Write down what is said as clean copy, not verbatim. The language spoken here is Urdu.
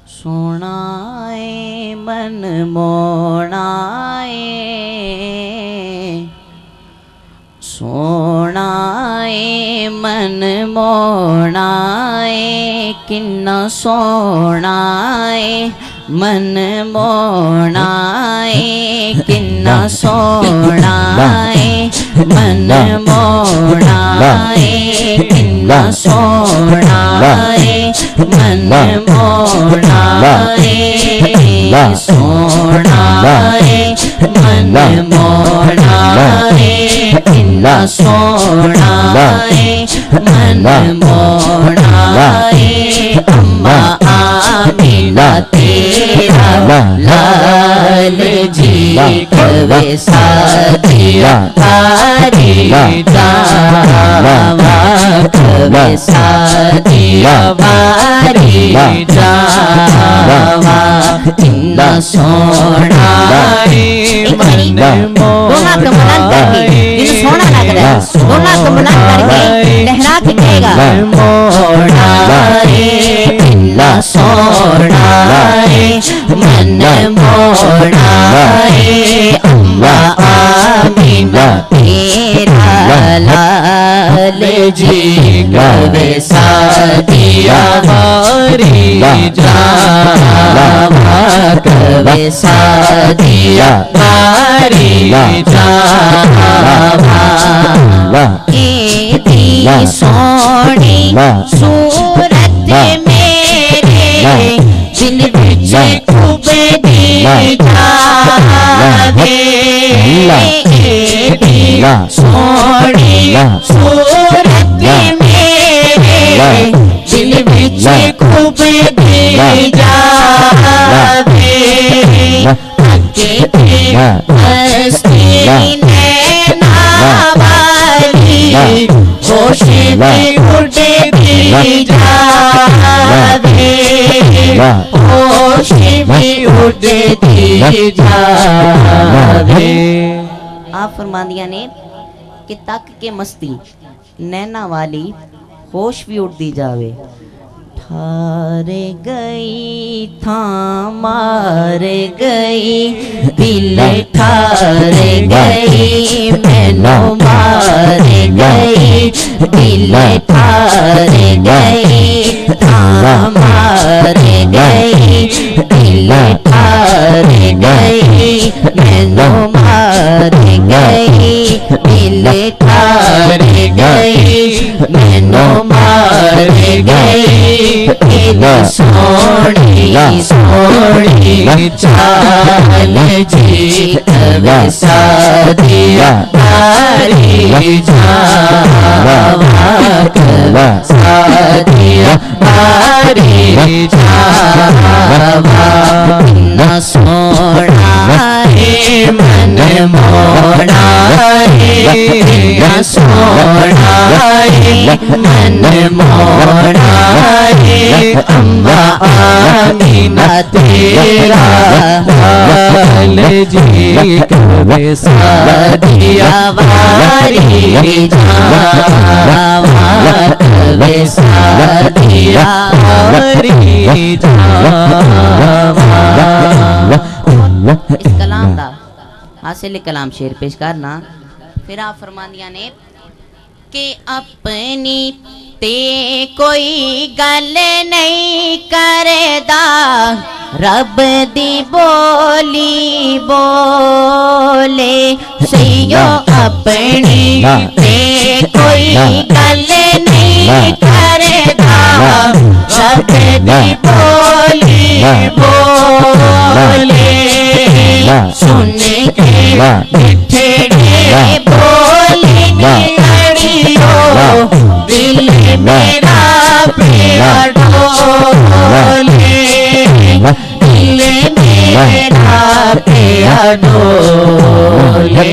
سونا من مونا سونا من مونا کنا سونا من مونا کنا سونا من مونا کنا سونا من مونا سونا من مونا کنا سونا من مونا اما آمینہ تیرا لال جی کوے ساتھیا تاری جاوا کوے ساتھیا باری جاوا کنا سونا من مونا کملان کر کے جنہوں سونا لگ رہا ہے سونا کملان کر کے لہرا کے کہے گا مونا کنا سونا من مونا اما آمینہ تیرا لال جی کوے ساتھیا باری جاوا کوے ساتھیا باری جاوا ایدی سونی صورت میرے دل بچ خوب دی جاوے ایدی سونی صورت میرے دل بچ خوب دی جاوے اگے ہستی نینا والی ہوش میں اڑ دی جاوے ہوش میں اڑ دی جاوے۔ آپ فرماندیاں نے کہ تک کے مستی نینا والی ہوش بھی اڑ دی جاوے ٹھار گئی تھاں مار گئی دل ٹھار گئی مینو مار گئی دل ٹھار گئی تھاں مار گئی دل ٹھار گئی مینو مار گئی دل ٹھار گئی مینو مار گئی ایدی سونی سونی چال جی کوے ساتھیا باری جاوا کوے ساتھیا باری جاوا کنا سونا من مونا کنا سونا من مونا اما آمینہ تیرا لال جی کوے ساتھیا باری جاوا کوے ساتھیا باری جاوا۔ اس کلام دا حاصل کلام شعر پیش کرنا پھر آپ فرماندیاں نے کہ اپنی تے کوئی گل نہیں کردا رب دی بولی بولے سیو اپنی تے کوئی گل نہیں کردا رب دی بولی بولے سن کے مٹھڑے بولے دل میرا پیا ڈولے دل میرا پیا ڈولے۔